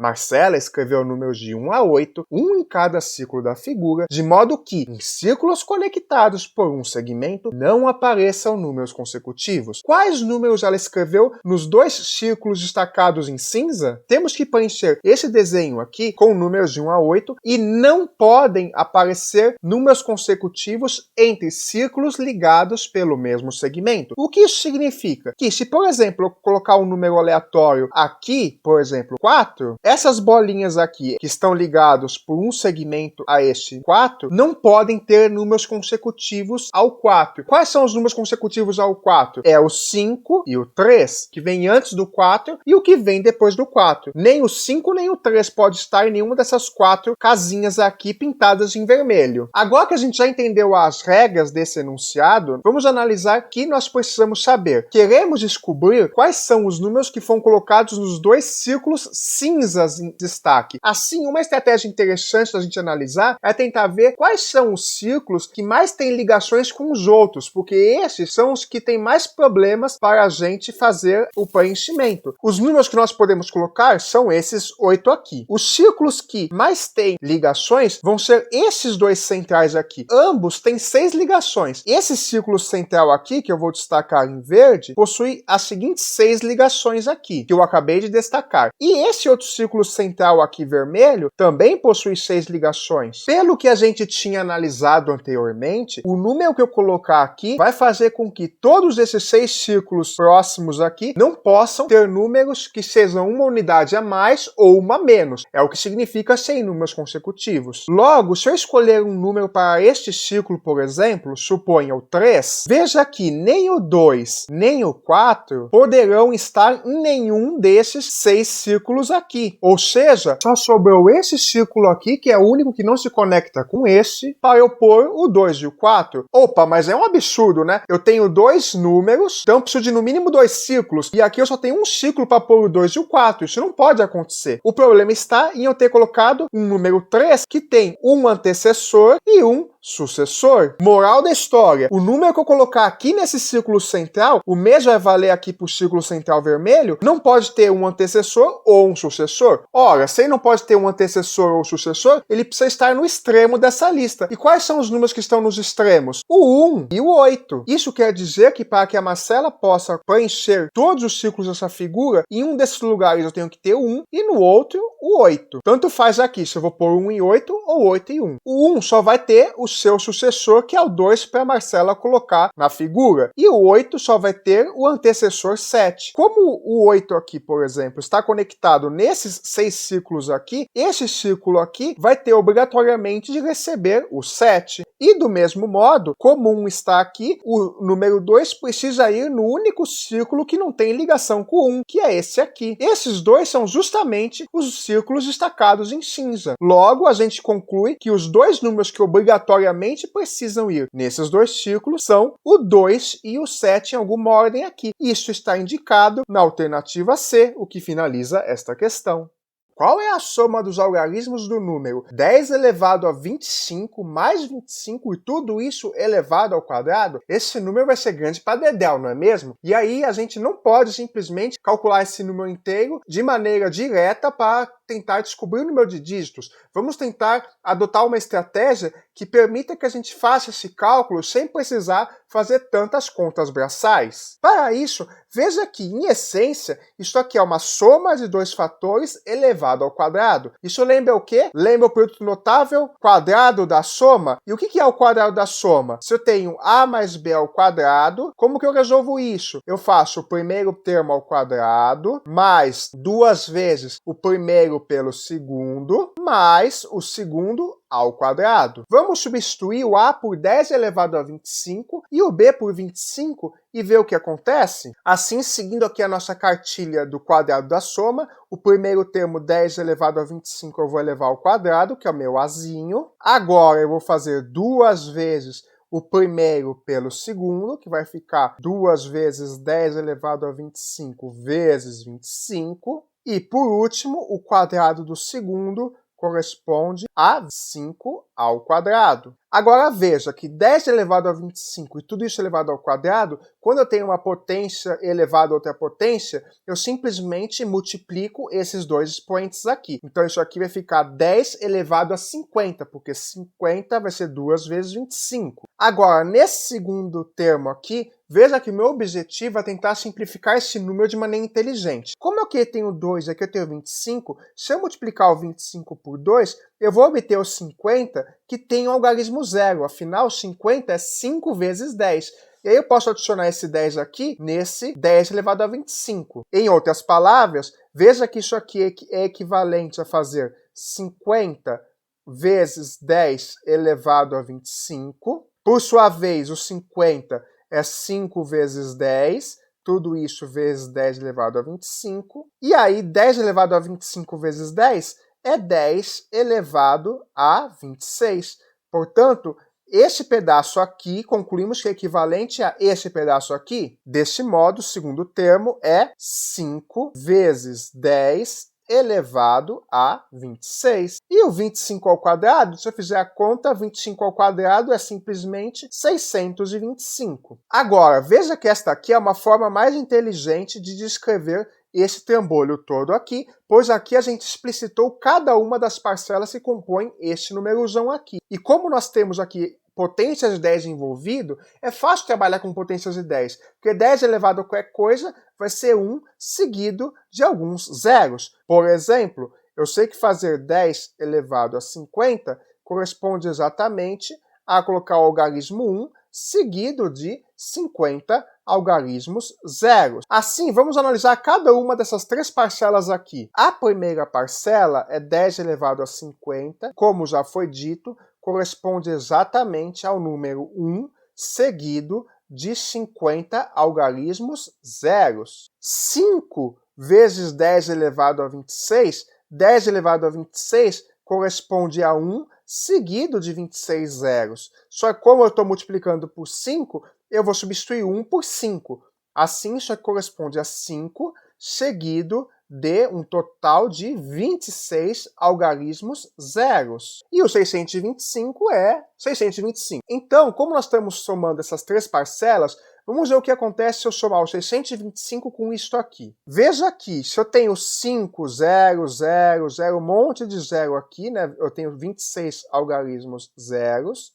Marcela escreveu números de 1 a 8, um em cada círculo da figura, de modo que, em círculos conectados por um segmento, não apareçam números consecutivos. Quais números ela escreveu nos dois círculos destacados em cinza? Temos que preencher esse desenho aqui com números de 1 a 8 e não podem aparecer números consecutivos entre círculos ligados pelo mesmo segmento. O que isso significa? Que se, por exemplo, eu colocar um número aleatório aqui, por exemplo, 4, essas bolinhas aqui que estão ligados por um segmento a este 4 não podem ter números consecutivos ao 4. Quais são os números consecutivos ao 4? É o 5 e o 3, que vem antes do 4, e o que vem depois do 4. Nem o 5 nem o 3 pode estar em nenhuma dessas 4 casinhas aqui pintadas em vermelho. Agora que a gente já entendeu as regras desse enunciado, vamos analisar o que nós precisamos saber. Queremos descobrir quais são os números que foram colocados nos dois círculos cinzas em destaque. Assim, uma estratégia interessante da gente analisar é tentar ver quais são os círculos que mais têm ligações com os outros, porque esses são os que têm mais problemas para a gente fazer o preenchimento. Os números que nós podemos colocar são esses 8 aqui. Os círculos que mais têm ligações vão ser esses dois centrais aqui. Ambos têm 6 ligações. Esse círculo central aqui, que eu vou destacar em verde, possui as seguintes 6 ligações aqui, que eu acabei de destacar. E esse outro círculo central aqui vermelho também possui 6 ligações. Pelo que a gente tinha analisado anteriormente, o número que eu colocar aqui vai fazer com que todos esses 6 círculos próximos aqui não possam ter números que sejam uma unidade a mais ou uma a menos. É o que significa sem números consecutivos. Logo, se eu escolher um número para este círculo, por exemplo, suponha o 3, veja que nem o 2 nem o 4 poderão estar em nenhum desses 6 círculos aqui. Ou seja, só sobrou esse círculo aqui, que é o único que não se conecta com esse, para eu pôr o 2 e o 4. Opa, mas é um absurdo, né? Eu tenho 2 números, então eu preciso de no mínimo 2 círculos, e aqui eu só tenho um círculo para pôr o 2 e o 4. Isso não pode acontecer. O problema está em eu ter colocado um número 3 que tem um antecessor e um sucessor. Moral da história, o número que eu colocar aqui nesse círculo central, o mesmo vai valer aqui para o círculo central vermelho, não pode ter um antecessor ou um sucessor. Ora, se ele não pode ter um antecessor ou sucessor, ele precisa estar no extremo dessa lista. E quais são os números que estão nos extremos? O 1 e o 8. Isso quer dizer que para que a Marcela possa preencher todos os círculos dessa figura, em um desses lugares eu tenho que ter o 1 e no outro o 8. Tanto faz aqui se eu vou pôr 1 e 8 ou 8 e 1. O 1 só vai ter o seu sucessor, que é o 2, para a Marcela colocar na figura. E o 8 só vai ter o antecessor 7. Como o 8 aqui, por exemplo, está conectado nesses 6 círculos aqui, esse círculo aqui vai ter obrigatoriamente de receber o 7. E do mesmo modo, como 1 está aqui, o número 2 precisa ir no único círculo que não tem ligação com o 1, que é esse aqui. Esses dois são justamente os círculos destacados em cinza. Logo, a gente conclui que os dois números que obrigatoriamente precisam ir nesses dois círculos são o 2 e o 7 em alguma ordem aqui. Isso está indicado na alternativa C, o que finaliza esta questão. Qual é a soma dos algarismos do número 10 elevado a 25 mais 25 e tudo isso elevado ao quadrado? Esse número vai ser grande para dedéu, não é mesmo? E aí a gente não pode simplesmente calcular esse número inteiro de maneira direta para tentar descobrir o número de dígitos. Vamos tentar adotar uma estratégia que permita que a gente faça esse cálculo sem precisar fazer tantas contas braçais. Para isso, veja que, em essência, isso aqui é uma soma de dois fatores elevado ao quadrado. Isso lembra o quê? Lembra o produto notável quadrado da soma? E o que é o quadrado da soma? Se eu tenho a mais b ao quadrado, como que eu resolvo isso? Eu faço o primeiro termo ao quadrado, mais 2 vezes o primeiro pelo segundo, mais o segundo ao quadrado. Vamos substituir o a por 10 elevado a 25 e o b por 25 e ver o que acontece? Assim, seguindo aqui a nossa cartilha do quadrado da soma, o primeiro termo 10 elevado a 25 eu vou elevar ao quadrado, que é o meu azinho. Agora eu vou fazer 2 vezes o primeiro pelo segundo, que vai ficar 2 vezes 10 elevado a 25 vezes 25. E, por último, o quadrado do segundo corresponde a 5 ao quadrado. Agora veja que 10 elevado a 25 e tudo isso elevado ao quadrado, quando eu tenho uma potência elevada a outra potência, eu simplesmente multiplico esses dois expoentes aqui. Então isso aqui vai ficar 10 elevado a 50, porque 50 vai ser 2 vezes 25. Agora, nesse segundo termo aqui, veja que o meu objetivo é tentar simplificar esse número de maneira inteligente. Como aqui eu tenho 2 e aqui eu tenho 25, se eu multiplicar o 25 por 2, eu vou obter o 50, que tem um algarismo zero. Afinal, 50 é 5 vezes 10. E aí eu posso adicionar esse 10 aqui nesse 10 elevado a 25. Em outras palavras, veja que isso aqui é equivalente a fazer 50 vezes 10 elevado a 25. Por sua vez, o 50 é 5 vezes 10, tudo isso vezes 10 elevado a 25. E aí, 10 elevado a 25 vezes 10 é 10 elevado a 26. Portanto, este pedaço aqui, concluímos que é equivalente a este pedaço aqui. Deste modo, o segundo termo é 5 vezes 10 elevado a 26. E o 25 ao quadrado, se eu fizer a conta, 25 ao quadrado é simplesmente 625. Agora, veja que esta aqui é uma forma mais inteligente de descrever esse trambolho todo aqui, pois aqui a gente explicitou cada uma das parcelas que compõem este numerozão aqui. E como nós temos aqui potências de 10 envolvido, é fácil trabalhar com potências de 10, porque 10 elevado a qualquer coisa vai ser 1 seguido de alguns zeros. Por exemplo, eu sei que fazer 10 elevado a 50 corresponde exatamente a colocar o algarismo 1 seguido de 50 algarismos zeros. Assim, vamos analisar cada uma dessas três parcelas aqui. A primeira parcela é 10 elevado a 50, como já foi dito, corresponde exatamente ao número 1 seguido de 50 algarismos zeros. 5 vezes 10 elevado a 26, 10 elevado a 26 corresponde a 1 seguido de 26 zeros. Só que como eu estou multiplicando por 5, eu vou substituir 1 por 5. Assim, isso aqui corresponde a 5 seguido de um total de 26 algarismos zeros. E o 625 é 625. Então, como nós estamos somando essas três parcelas, vamos ver o que acontece se eu somar o 625 com isto aqui. Veja aqui, se eu tenho 5, 0, 0, 0, um monte de zero aqui, né? Eu tenho 26 algarismos zeros.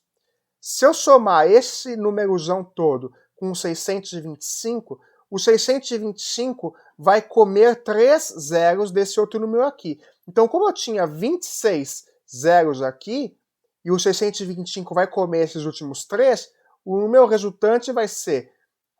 Se eu somar esse numerozão todo com 625, o 625 vai comer 3 zeros desse outro número aqui. Então, como eu tinha 26 zeros aqui, e o 625 vai comer esses últimos 3, o meu resultante vai ser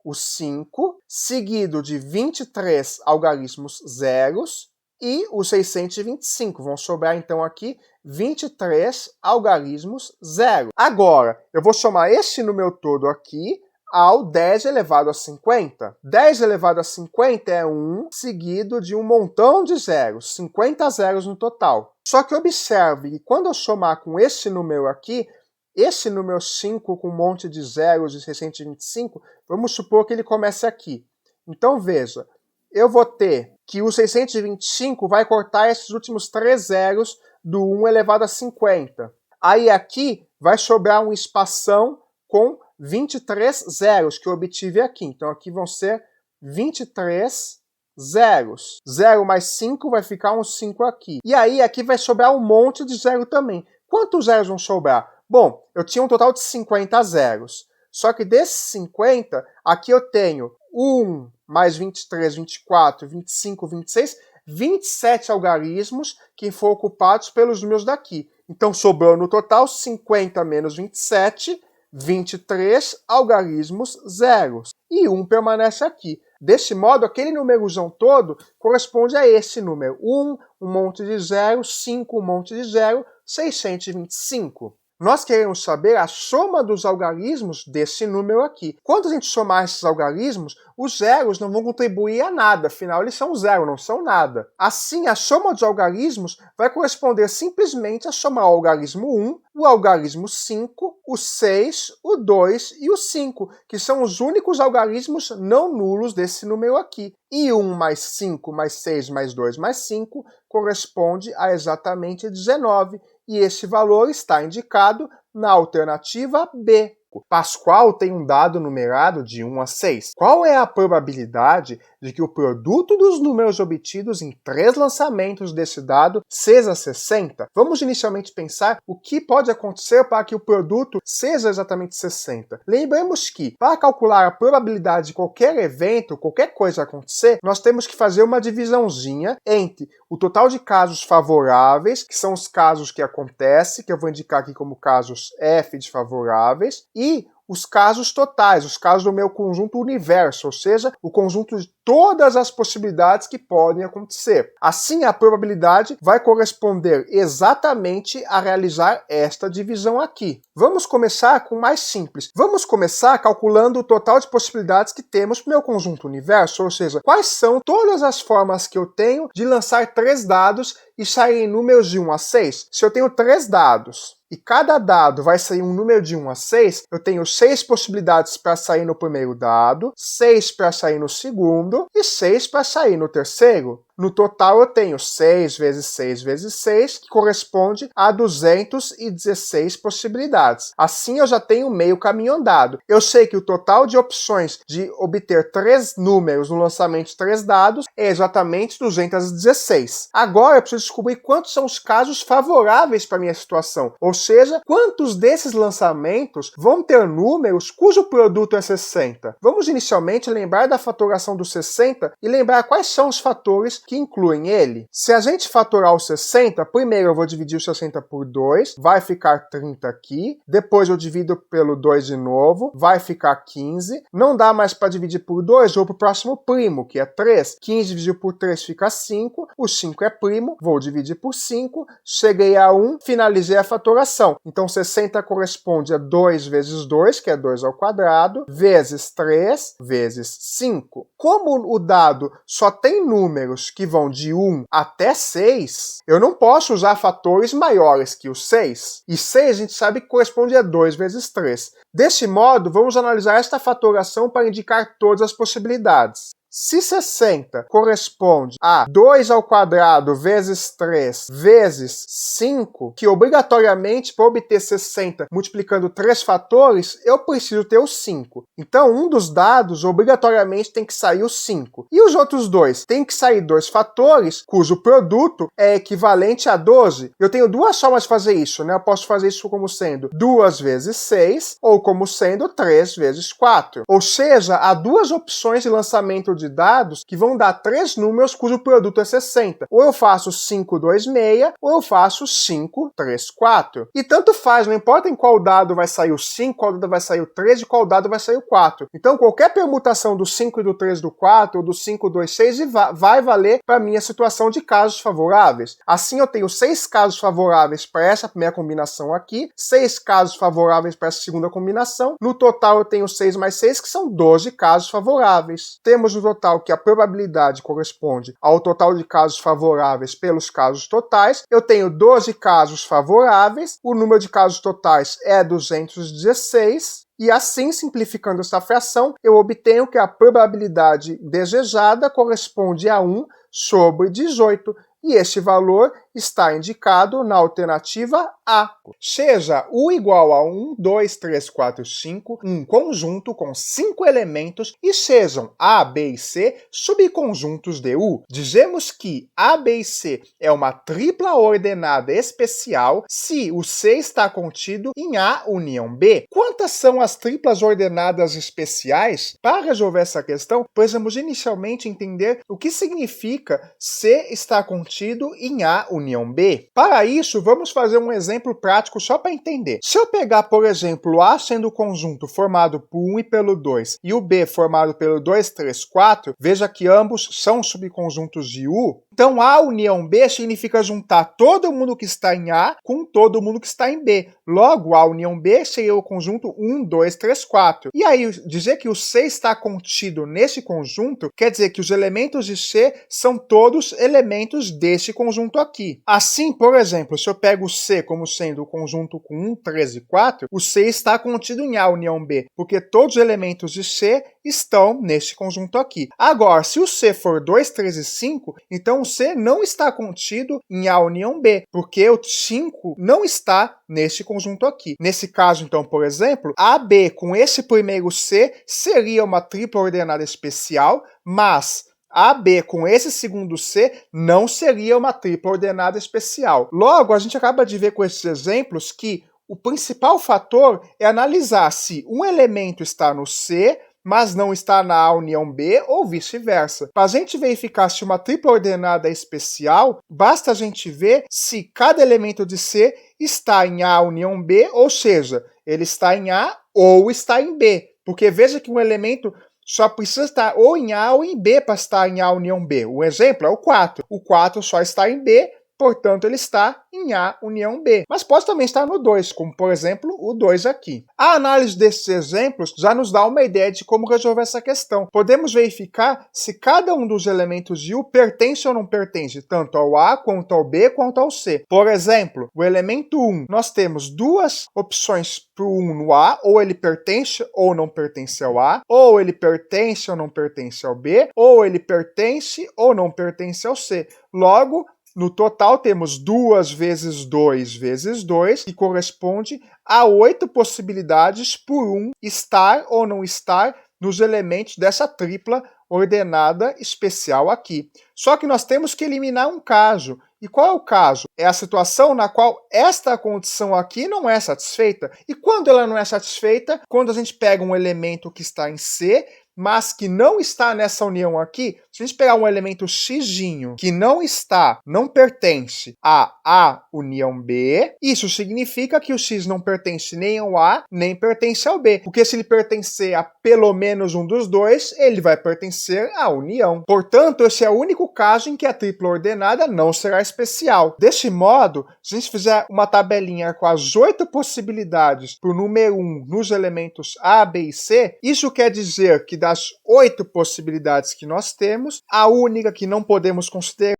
o 5, seguido de 23 algarismos zeros, e o 625. Vão sobrar, então, aqui 23 algarismos zero. Agora, eu vou somar esse número todo aqui ao 10 elevado a 50. 10 elevado a 50 é 1 seguido de um montão de zeros, 50 zeros no total. Só que observe que quando eu somar com esse número aqui, esse número 5 com um monte de zeros de 625, vamos supor que ele comece aqui. Então veja, eu vou ter que o 625 vai cortar esses últimos 3 zeros do 1 elevado a 50. Aí aqui vai sobrar um espação com 23 zeros que eu obtive aqui. Então aqui vão ser 23 zeros. 0 mais 5 vai ficar um 5 aqui. E aí aqui vai sobrar um monte de zero também. Quantos zeros vão sobrar? Bom, eu tinha um total de 50 zeros. Só que desses 50, aqui eu tenho 1 mais 23, 24, 25, 26, 27 algarismos que foram ocupados pelos números daqui. Então sobrou no total 50 menos 27, 23 algarismos zeros. E 1 permanece aqui. Desse modo, aquele numerozão todo corresponde a esse número. 1, um monte de zero, 5, um monte de zero, 625. Nós queremos saber a soma dos algarismos desse número aqui. Quando a gente somar esses algarismos, os zeros não vão contribuir a nada, afinal eles são zero, não são nada. Assim, a soma dos algarismos vai corresponder simplesmente a somar o algarismo 1, o algarismo 5, o 6, o 2 e o 5, que são os únicos algarismos não nulos desse número aqui. E 1 mais 5 mais 6 mais 2 mais 5 corresponde a exatamente 19. e este valor está indicado na alternativa B. Pascoal tem um dado numerado de 1 a 6. Qual é a probabilidade de que o produto dos números obtidos em 3 lançamentos desse dado seja 60? Vamos inicialmente pensar o que pode acontecer para que o produto seja exatamente 60. Lembremos que, para calcular a probabilidade de qualquer evento, qualquer coisa acontecer, nós temos que fazer uma divisãozinha entre o total de casos favoráveis, que são os casos que acontecem, que eu vou indicar aqui como casos F de favoráveis, e os casos totais, os casos do meu conjunto universo, ou seja, o conjunto de todas as possibilidades que podem acontecer. Assim, a probabilidade vai corresponder exatamente a realizar esta divisão aqui. Vamos começar com o mais simples. Vamos começar calculando o total de possibilidades que temos para o meu conjunto universo, ou seja, quais são todas as formas que eu tenho de lançar 3 dados e sair em números de 1 a 6. Se eu tenho 3 dados e cada dado vai sair um número de 1 a 6, eu tenho 6 possibilidades para sair no primeiro dado, 6 para sair no segundo e 6 para sair no terceiro. No total eu tenho 6 vezes 6 vezes 6, que corresponde a 216 possibilidades. Assim eu já tenho meio caminho andado. Eu sei que o total de opções de obter 3 números no lançamento de 3 dados é exatamente 216. Agora eu preciso descobrir quantos são os casos favoráveis para a minha situação. Ou seja, quantos desses lançamentos vão ter números cujo produto é 60. Vamos inicialmente lembrar da fatoração do 60 e lembrar quais são os fatores que incluem ele. Se a gente fatorar o 60, primeiro eu vou dividir o 60 por 2, vai ficar 30 aqui, depois eu divido pelo 2 de novo, vai ficar 15, não dá mais para dividir por 2, vou para o próximo primo, que é 3, 15 dividido por 3 fica 5, o 5 é primo, vou dividir por 5, cheguei a 1, finalizei a fatoração. Então 60 corresponde a 2 vezes 2, que é 2 ao quadrado, vezes 3, vezes 5. Como o dado só tem números que vão de 1 até 6, eu não posso usar fatores maiores que o 6. E 6 a gente sabe que corresponde a 2 vezes 3. Desse modo, vamos analisar esta fatoração para indicar todas as possibilidades. Se 60 corresponde a 2 ao quadrado vezes 3 vezes 5, que obrigatoriamente para obter 60 multiplicando 3 fatores, eu preciso ter o 5. Então, um dos dados obrigatoriamente tem que sair o 5. E os outros dois? Tem que sair 2 fatores cujo produto é equivalente a 12. Eu tenho 2 formas de fazer isso, né? Eu posso fazer isso como sendo 2 vezes 6 ou como sendo 3 vezes 4. Ou seja, há 2 opções de lançamento de dados que vão dar 3 números cujo produto é 60. Ou eu faço 5, 2, 6, ou eu faço 5, 3, 4. E tanto faz, não importa em qual dado vai sair o 5, qual dado vai sair o 3 e qual dado vai sair o 4. Então qualquer permutação do 5 e do 3 do 4, ou do 5, 2, 6, vai valer para a minha situação de casos favoráveis. Assim eu tenho 6 casos favoráveis para essa primeira combinação aqui, 6 casos favoráveis para essa segunda combinação. No total eu tenho 6 mais 6, que são 12 casos favoráveis. Temos no total que a probabilidade corresponde ao total de casos favoráveis pelos casos totais. Eu tenho 12 casos favoráveis, o número de casos totais é 216, e assim, simplificando essa fração, eu obtenho que a probabilidade desejada corresponde a 1 sobre 18, e este valor está indicado na alternativa A. Seja U igual a 1, 2, 3, 4, 5 um conjunto com 5 elementos e sejam A, B e C subconjuntos de U. Dizemos que A, B e C é uma tripla ordenada especial se o C está contido em A união B. Quantas são as triplas ordenadas especiais? Para resolver essa questão, precisamos inicialmente entender o que significa C estar contido em A união B. Para isso, vamos fazer um exemplo prático só para entender. Se eu pegar, por exemplo, A sendo o conjunto formado por 1 e pelo 2 e o B formado pelo 2, 3, 4, veja que ambos são subconjuntos de U. Então, A união B significa juntar todo mundo que está em A com todo mundo que está em B. Logo, A união B seria o conjunto 1, 2, 3, 4. E aí, dizer que o C está contido nesse conjunto quer dizer que os elementos de C são todos elementos desse conjunto aqui. Assim, por exemplo, se eu pego o C como sendo o conjunto com 1, 3 e 4, o C está contido em A união B, porque todos os elementos de C estão neste conjunto aqui. Agora, se o C for 2, 3 e 5, então o C não está contido em A união B, porque o 5 não está neste conjunto aqui. Nesse caso, então, por exemplo, AB com esse primeiro C seria uma tripla ordenada especial, mas AB com esse segundo C não seria uma tripla ordenada especial. Logo, a gente acaba de ver com esses exemplos que o principal fator é analisar se um elemento está no C, mas não está na A união B, ou vice-versa. Para a gente verificar se uma tripla ordenada é especial, basta a gente ver se cada elemento de C está em A união B, ou seja, ele está em A ou está em B. Porque veja que um elemento só precisa estar ou em A ou em B para estar em A união B. O exemplo é o 4. O 4 só está em B, portanto, ele está em A união B. Mas pode também estar no 2, como, por exemplo, o 2 aqui. A análise desses exemplos já nos dá uma ideia de como resolver essa questão. Podemos verificar se cada um dos elementos de U pertence ou não pertence, tanto ao A, quanto ao B, quanto ao C. Por exemplo, o elemento 1, nós temos duas opções para o 1 no A, ou ele pertence ou não pertence ao A, ou ele pertence ou não pertence ao B, ou ele pertence ou não pertence ao C. Logo, no total, temos 2 vezes 2 vezes 2, que corresponde a 8 possibilidades por 1 estar ou não estar nos elementos dessa tripla ordenada especial aqui. Só que nós temos que eliminar um caso. E qual é o caso? É a situação na qual esta condição aqui não é satisfeita. E quando ela não é satisfeita? Quando a gente pega um elemento que está em C, mas que não está nessa união aqui, se a gente pegar um elemento x que não pertence a A união B, isso significa que o x não pertence nem ao A, nem pertence ao B. Porque se ele pertencer a pelo menos um dos dois, ele vai pertencer à união. Portanto, esse é o único caso em que a tripla ordenada não será especial. Deste modo, se a gente fizer uma tabelinha com as 8 possibilidades para o número 1 nos elementos A, B e C, isso quer dizer que das 8 possibilidades que nós temos, a única que não podemos considerar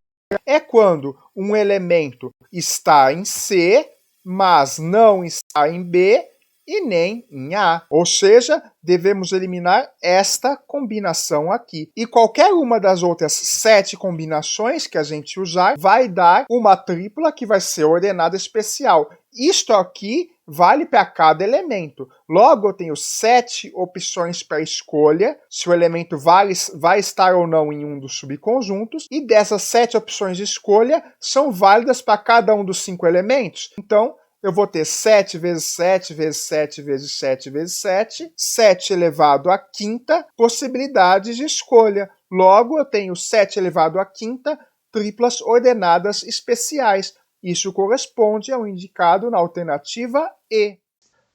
é quando um elemento está em C, mas não está em B e nem em A. Ou seja, devemos eliminar esta combinação aqui. E qualquer uma das outras 7 combinações que a gente usar vai dar uma tripla que vai ser ordenada especial. Isto aqui vale para cada elemento. Logo, eu tenho 7 opções para escolha, se o elemento vai estar ou não em um dos subconjuntos, e dessas 7 opções de escolha são válidas para cada um dos 5 elementos. Então, eu vou ter 7 vezes 7 vezes 7 vezes 7 vezes 7, 7 elevado à quinta possibilidades de escolha. Logo, eu tenho 7 elevado à quinta triplas ordenadas especiais. Isso corresponde ao indicado na alternativa E.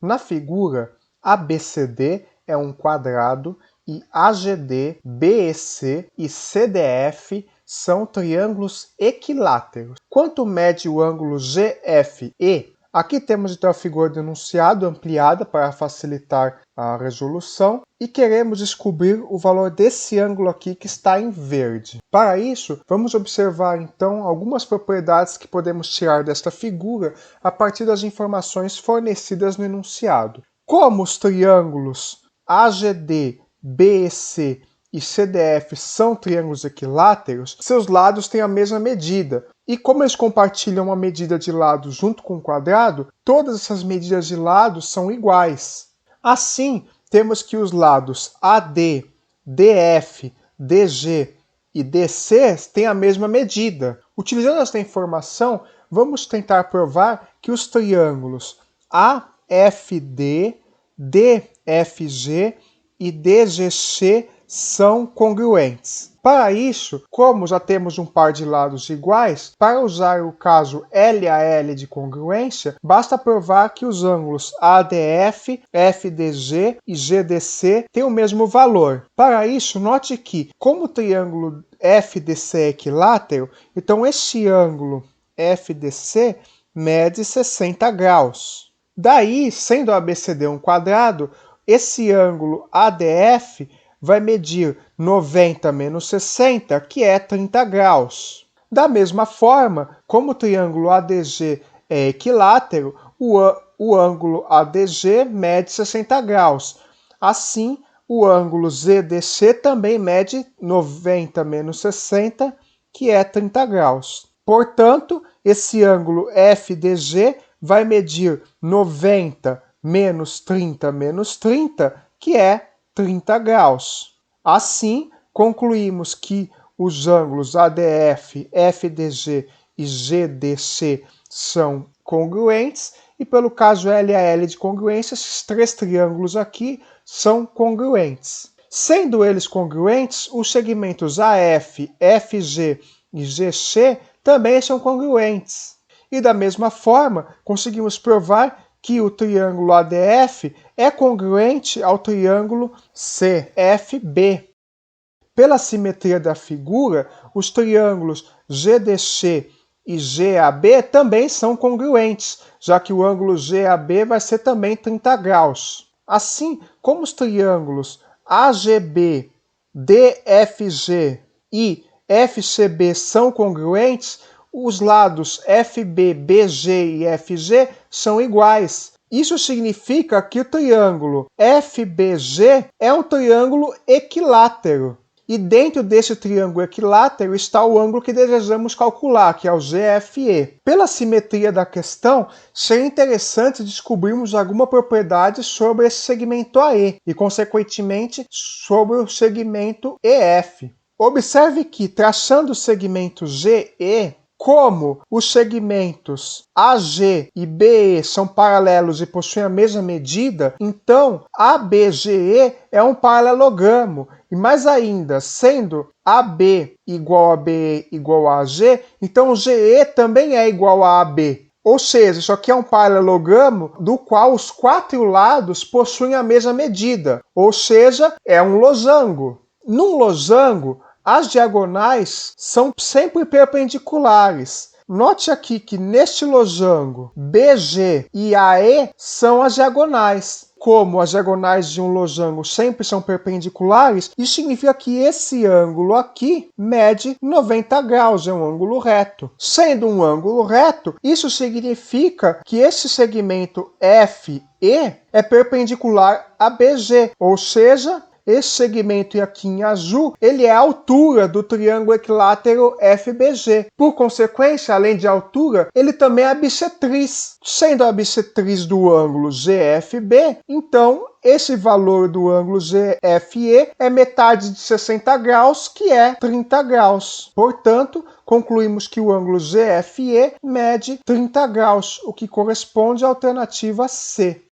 Na figura, ABCD é um quadrado e AGD, BEC e CDF são triângulos equiláteros. Quanto mede o ângulo GFE? Aqui temos então a figura do enunciado ampliada para facilitar a resolução e queremos descobrir o valor desse ângulo aqui que está em verde. Para isso, vamos observar então algumas propriedades que podemos tirar desta figura a partir das informações fornecidas no enunciado. Como os triângulos AGD, BEC e CDF são triângulos equiláteros, seus lados têm a mesma medida. E como eles compartilham uma medida de lado junto com o quadrado, todas essas medidas de lado são iguais. Assim, temos que os lados AD, DF, DG e DC têm a mesma medida. Utilizando esta informação, vamos tentar provar que os triângulos AFD, DFG e DGC são congruentes. Para isso, como já temos um par de lados iguais, para usar o caso L a L de congruência, basta provar que os ângulos ADF, FDG e GDC têm o mesmo valor. Para isso, note que, como o triângulo FDC é equilátero, então este ângulo FDC mede 60 graus. Daí, sendo a ABCD um quadrado, esse ângulo ADF vai medir 90 menos 60, que é 30 graus. Da mesma forma, como o triângulo ADG é equilátero, o ângulo ADG mede 60 graus. Assim, o ângulo ZDC também mede 90 menos 60, que é 30 graus. Portanto, esse ângulo FDG vai medir 90 menos 30 menos 30, que é 30 graus. Assim, concluímos que os ângulos ADF, FDG e GDC são congruentes, e pelo caso LAL de congruência, esses três triângulos aqui são congruentes. Sendo eles congruentes, os segmentos AF, FG e GC também são congruentes. E da mesma forma, conseguimos provar que o triângulo ADF é congruente ao triângulo CFB. Pela simetria da figura, os triângulos GDC e GAB também são congruentes, já que o ângulo GAB vai ser também 30 graus. Assim, como os triângulos AGB, DFG e FCB são congruentes, os lados FB, BG e FG são iguais. Isso significa que o triângulo FBG é um triângulo equilátero. E dentro desse triângulo equilátero está o ângulo que desejamos calcular, que é o GFE. Pela simetria da questão, seria interessante descobrirmos alguma propriedade sobre esse segmento AE e, consequentemente, sobre o segmento EF. Observe que, traçando o segmento GE, como os segmentos AG e BE são paralelos e possuem a mesma medida, então ABGE é um paralelogramo. E mais ainda, sendo AB igual a BE igual a AG, então GE também é igual a AB. Ou seja, isso aqui é um paralelogramo do qual os quatro lados possuem a mesma medida. Ou seja, é um losango. Num losango, as diagonais são sempre perpendiculares. Note aqui que neste losango, BG e AE são as diagonais. Como as diagonais de um losango sempre são perpendiculares, isso significa que esse ângulo aqui mede 90 graus, é um ângulo reto. Sendo um ângulo reto, isso significa que esse segmento FE é perpendicular a BG, ou seja, esse segmento aqui em azul, ele é a altura do triângulo equilátero FBG. Por consequência, além de altura, ele também é a bissetriz. Sendo a bissetriz do ângulo GFB, então esse valor do ângulo GFE é metade de 60 graus, que é 30 graus. Portanto, concluímos que o ângulo GFE mede 30 graus, o que corresponde à alternativa C.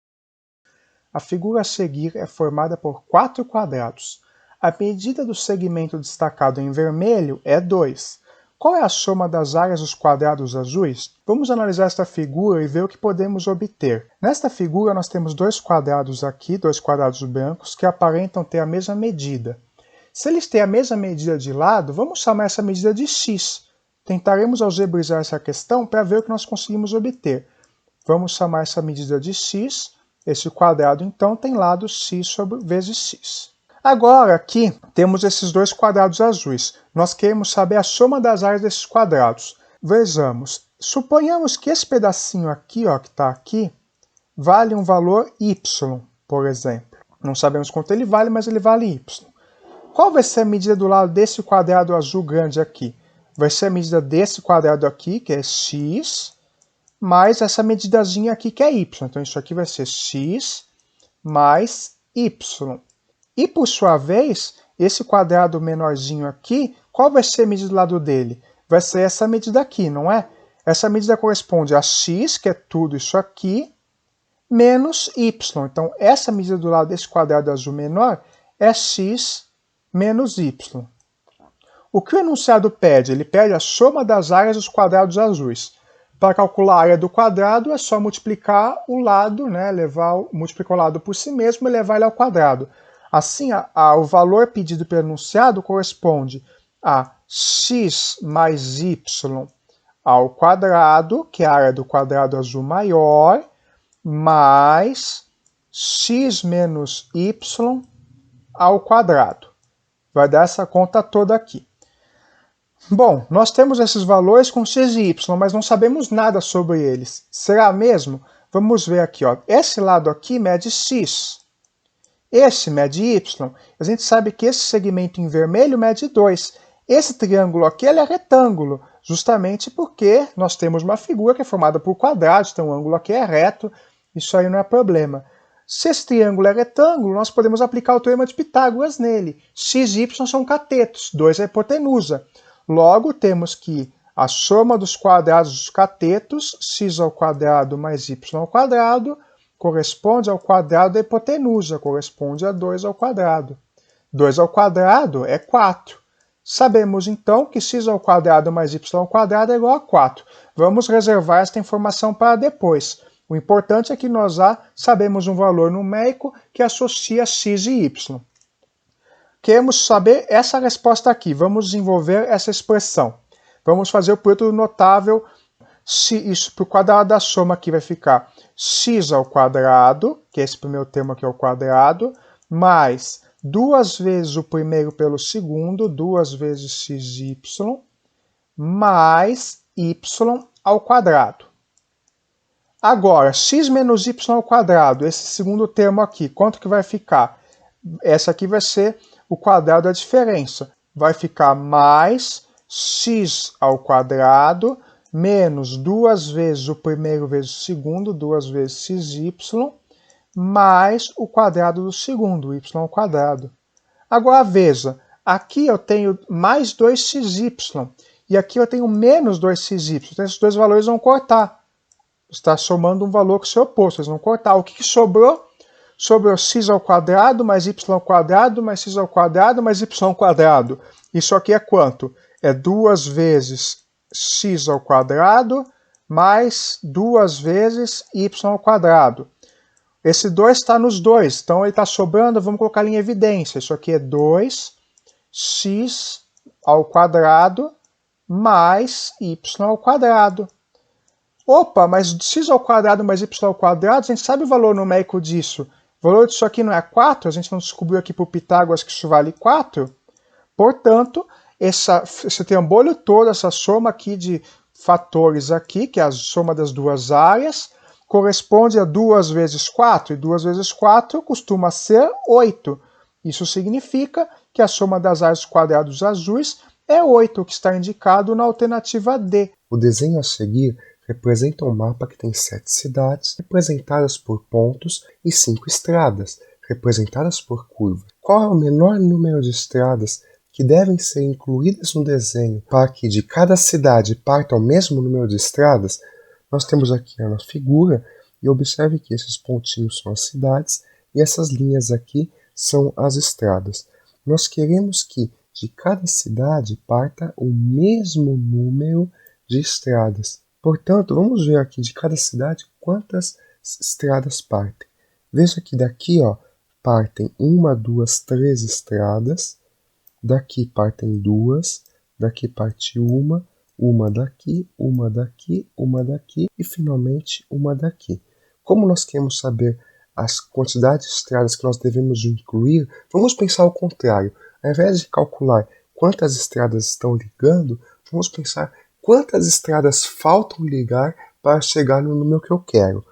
A figura a seguir é formada por 4 quadrados. A medida do segmento destacado em vermelho é 2. Qual é a soma das áreas dos quadrados azuis? Vamos analisar esta figura e ver o que podemos obter. Nesta figura nós temos 2 quadrados aqui, 2 quadrados brancos, que aparentam ter a mesma medida. Se eles têm a mesma medida de lado, vamos chamar essa medida de x. Tentaremos algebrizar essa questão para ver o que nós conseguimos obter. Vamos chamar essa medida de x. Esse quadrado, então, tem lado x vezes x. Agora, aqui, temos esses 2 quadrados azuis. Nós queremos saber a soma das áreas desses quadrados. Vejamos. Suponhamos que esse pedacinho aqui, ó, que está aqui, vale um valor y, por exemplo. Não sabemos quanto ele vale, mas ele vale y. Qual vai ser a medida do lado desse quadrado azul grande aqui? Vai ser a medida desse quadrado aqui, que é x, mais essa medidazinha aqui que é y. Então isso aqui vai ser x mais y. E por sua vez, esse quadrado menorzinho aqui, qual vai ser a medida do lado dele? Vai ser essa medida aqui, não é? Essa medida corresponde a x, que é tudo isso aqui, menos y. Então essa medida do lado desse quadrado azul menor é x menos y. O que o enunciado pede? Ele pede a soma das áreas dos quadrados azuis. Para calcular a área do quadrado é só multiplicar o lado, né, multiplicar o lado por si mesmo e levar ele ao quadrado. Assim, o valor pedido pelo enunciado corresponde a x mais y ao quadrado, que é a área do quadrado azul maior, mais x menos y ao quadrado. Vai dar essa conta toda aqui. Bom, nós temos esses valores com x e y, mas não sabemos nada sobre eles. Será mesmo? Vamos ver aqui, ó. Esse lado aqui mede x. Esse mede y. A gente sabe que esse segmento em vermelho mede 2. Esse triângulo aqui ele é retângulo, justamente porque nós temos uma figura que é formada por quadrados, então o ângulo aqui é reto, isso aí não é problema. Se esse triângulo é retângulo, nós podemos aplicar o teorema de Pitágoras nele. X e y são catetos, 2 é a hipotenusa. Logo, temos que a soma dos quadrados dos catetos, x² mais y², corresponde ao quadrado da hipotenusa, corresponde a 2². 2² é 4. Sabemos então que x² mais y² é igual a 4. Vamos reservar esta informação para depois. O importante é que nós já sabemos um valor numérico que associa x e y. Queremos saber essa resposta aqui. Vamos desenvolver essa expressão. Vamos fazer o produto notável. Isso para o quadrado da soma aqui vai ficar x², que é esse primeiro termo aqui é o quadrado, mais 2 vezes o primeiro pelo segundo, 2 vezes xy, mais y². Agora, x menos y², esse segundo termo aqui, quanto que vai ficar? Essa aqui vai ser o quadrado da diferença. Vai ficar mais x² menos 2 vezes o primeiro vezes o segundo, 2 vezes xy, mais o quadrado do segundo, y². Agora veja, aqui eu tenho mais 2xy, e aqui eu tenho menos 2xy, então esses dois valores vão cortar. Está somando um valor com seu oposto, eles vão cortar. O que sobrou? Sobrou x² mais y² mais x² mais y². Isso aqui é quanto? É 2 vezes x² mais 2 vezes y². Esse 2 está nos dois, então ele está sobrando, vamos colocar ele em evidência. Isso aqui é 2x² mais y². Opa, mas x² mais y², a gente sabe o valor numérico disso. O valor disso aqui não é 4? A gente não descobriu aqui por Pitágoras que isso vale 4? Portanto, esse trambolho todo, essa soma aqui de fatores aqui, que é a soma das duas áreas, corresponde a 2 vezes 4, e 2 vezes 4 costuma ser 8. Isso significa que a soma das áreas dos quadrados azuis é 8, que está indicado na alternativa D. O desenho a seguir representa um mapa que tem 7 cidades, representadas por pontos, e 5 estradas, representadas por curvas. Qual é o menor número de estradas que devem ser incluídas no desenho para que de cada cidade parta o mesmo número de estradas? Nós temos aqui a figura, e observe que esses pontinhos são as cidades, e essas linhas aqui são as estradas. Nós queremos que de cada cidade parta o mesmo número de estradas. Portanto, vamos ver aqui de cada cidade quantas estradas partem. Veja que daqui partem 1, 2, 3 estradas, daqui partem 2, daqui parte uma daqui, uma daqui, uma daqui e finalmente uma daqui. Como nós queremos saber as quantidades de estradas que nós devemos incluir, vamos pensar o contrário. Ao invés de calcular quantas estradas estão ligando, vamos pensar quantas estradas faltam ligar para chegar no número que eu quero.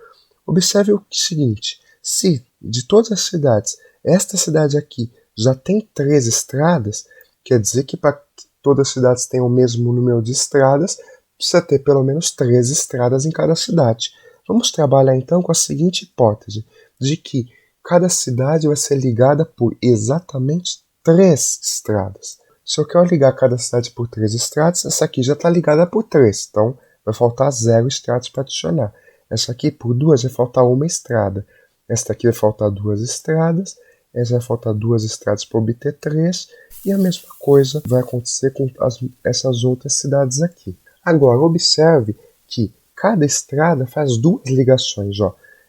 Observe o seguinte, se de todas as cidades, esta cidade aqui já tem 3 estradas, quer dizer que para que todas as cidades tenham o mesmo número de estradas, precisa ter pelo menos 3 estradas em cada cidade. Vamos trabalhar então com a seguinte hipótese, de que cada cidade vai ser ligada por exatamente 3 estradas. Se eu quero ligar cada cidade por 3 estradas, essa aqui já está ligada por 3, então vai faltar 0 estradas para adicionar. Essa aqui por 2 vai faltar 1 estrada. Esta aqui vai faltar 2 estradas, essa vai faltar 2 estradas para obter 3, e a mesma coisa vai acontecer com essas outras cidades aqui. Agora, observe que cada estrada faz 2 ligações.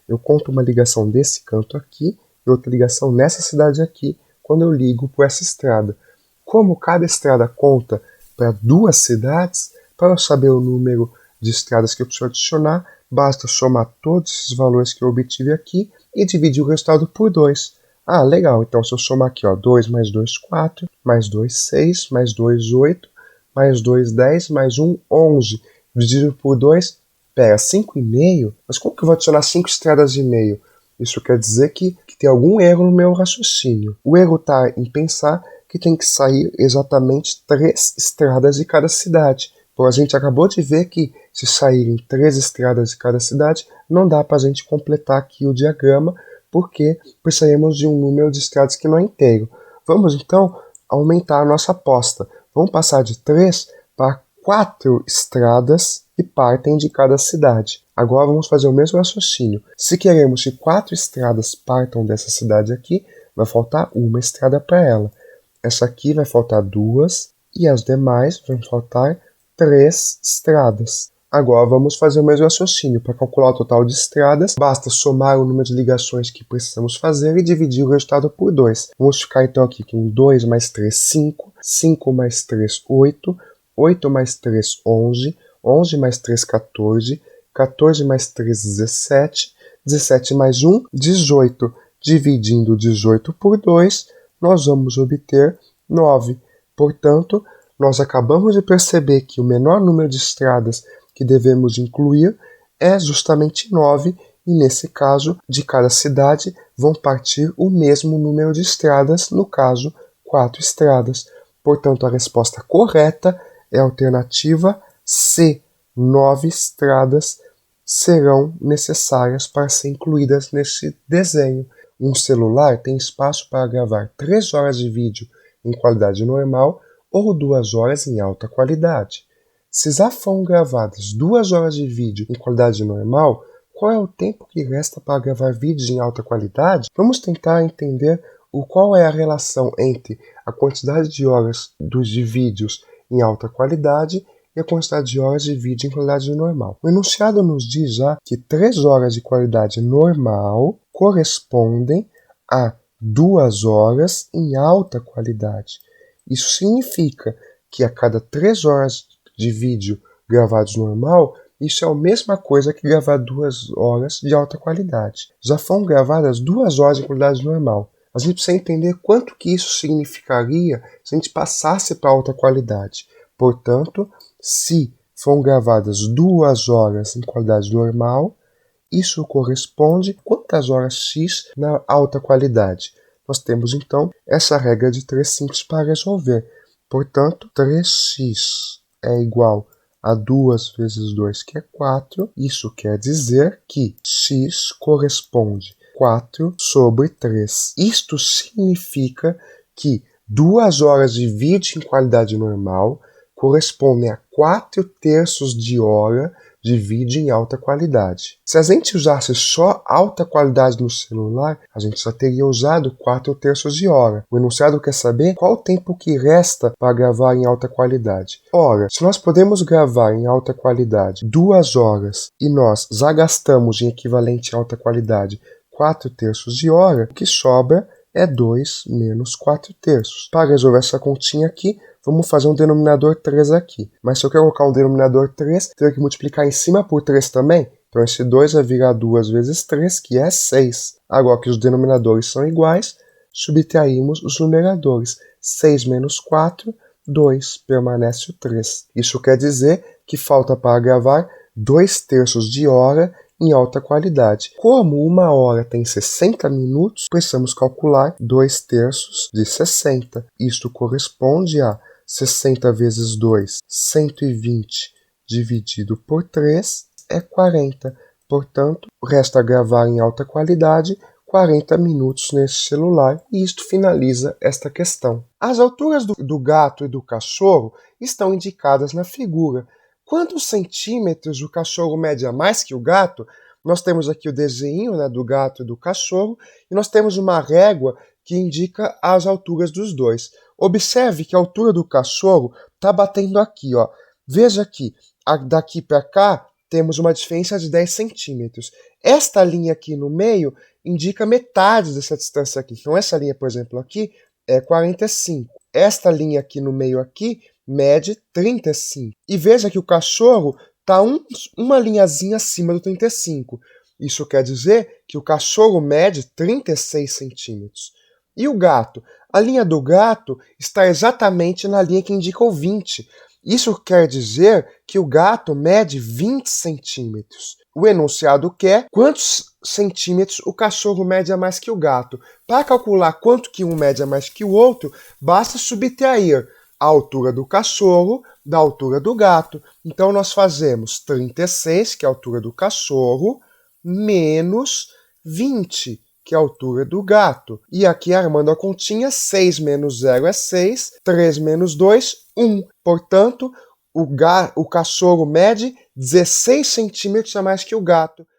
Eu conto uma ligação desse canto aqui e outra ligação nessa cidade aqui, quando eu ligo por essa estrada. Como cada estrada conta para 2 cidades, para eu saber o número de estradas que eu preciso adicionar, basta somar todos esses valores que eu obtive aqui e dividir o resultado por 2. Ah, legal, então se eu somar aqui, 2 mais 2, 4, mais 2, 6, mais 2, 8, mais 2, 10, mais 1, 11, dividido por 2, 5,5? Mas como que eu vou adicionar 5 estradas e meio? Isso quer dizer que tem algum erro no meu raciocínio. O erro está em pensar que tem que sair exatamente 3 estradas de cada cidade. Então a gente acabou de ver que se saírem 3 estradas de cada cidade, não dá para a gente completar aqui o diagrama, porque precisaríamos de um número de estradas que não é inteiro. Vamos então aumentar a nossa aposta. Vamos passar de 3 para 4 estradas que partem de cada cidade. Agora vamos fazer o mesmo raciocínio. Se queremos que 4 estradas partam dessa cidade aqui, vai faltar uma estrada para ela. Essa aqui vai faltar 2 e as demais vão faltar 3 estradas. Agora vamos fazer o mesmo raciocínio. Para calcular o total de estradas, basta somar o número de ligações que precisamos fazer e dividir o resultado por 2. Vamos ficar então aqui com 2 mais 3, 5, 5 mais 3, 8, 8 mais 3, 11, 11 mais 3, 14, 14 mais 3, 17, 17 mais 1, 18. Dividindo 18 por 2, nós vamos obter 9. Portanto, nós acabamos de perceber que o menor número de estradas que devemos incluir é justamente 9, e nesse caso, de cada cidade vão partir o mesmo número de estradas, no caso, 4 estradas. Portanto, a resposta correta é a alternativa C. 9 estradas serão necessárias para ser incluídas nesse desenho. Um celular tem espaço para gravar 3 horas de vídeo em qualidade normal ou 2 horas em alta qualidade. Se já foram gravadas 2 horas de vídeo em qualidade normal, qual é o tempo que resta para gravar vídeos em alta qualidade? Vamos tentar entender qual é a relação entre a quantidade de horas de vídeos em alta qualidade e a quantidade de horas de vídeo em qualidade normal. O enunciado nos diz já que 3 horas de qualidade normal correspondem a 2 horas em alta qualidade. Isso significa que a cada 3 horas de vídeo gravados normal, isso é a mesma coisa que gravar 2 horas de alta qualidade. Já foram gravadas 2 horas de qualidade normal. A gente precisa entender quanto que isso significaria se a gente passasse para alta qualidade. Portanto, se foram gravadas 2 horas em qualidade normal, isso corresponde a quantas horas X na alta qualidade. Nós temos então essa regra de 3 simples para resolver. Portanto, 3x é igual a 2 vezes 2, que é 4. Isso quer dizer que x corresponde a 4 sobre 3. Isto significa que 2 horas de vídeo em qualidade normal correspondem a 4/3 de hora de vídeo em alta qualidade. Se a gente usasse só alta qualidade no celular, a gente só teria usado 4/3 de hora. O enunciado quer saber qual o tempo que resta para gravar em alta qualidade. Ora, se nós podemos gravar em alta qualidade 2 horas e nós já gastamos em equivalente alta qualidade 4/3 de hora, o que sobra é 2 menos 4/3. Para resolver essa continha aqui, vamos fazer um denominador 3 aqui. Mas se eu quero colocar um denominador 3, tenho que multiplicar em cima por 3 também. Então esse 2 vai virar 2 vezes 3, que é 6. Agora que os denominadores são iguais, subtraímos os numeradores. 6 menos 4, 2, permanece o 3. Isso quer dizer que falta para gravar 2/3 de hora em alta qualidade. Como 1 hora tem 60 minutos, precisamos calcular 2/3 de 60. Isto corresponde a 60 vezes 2, 120, dividido por 3, é 40. Portanto, resta gravar em alta qualidade 40 minutos nesse celular, e isto finaliza esta questão. As alturas do gato e do cachorro estão indicadas na figura. Quantos centímetros o cachorro mede a mais que o gato? Nós temos aqui o desenho, né, do gato e do cachorro, e nós temos uma régua que indica as alturas dos dois. Observe que a altura do cachorro está batendo aqui, ó. Veja aqui, daqui para cá temos uma diferença de 10 centímetros. Esta linha aqui no meio indica metade dessa distância aqui. Então essa linha, por exemplo, aqui é 45. Esta linha aqui no meio aqui mede 35. E veja que o cachorro está uma linhazinha acima do 35. Isso quer dizer que o cachorro mede 36 centímetros. E o gato? A linha do gato está exatamente na linha que indica o 20. Isso quer dizer que o gato mede 20 centímetros. O enunciado quer quantos centímetros o cachorro mede a mais que o gato. Para calcular quanto que um mede a mais que o outro, basta subtrair a altura do cachorro da altura do gato. Então nós fazemos 36, que é a altura do cachorro, menos 20, que é a altura do gato. E aqui, armando a continha, 6 menos 0 é 6, 3 menos 2, 1. Portanto, o cachorro mede 16 centímetros a mais que o gato.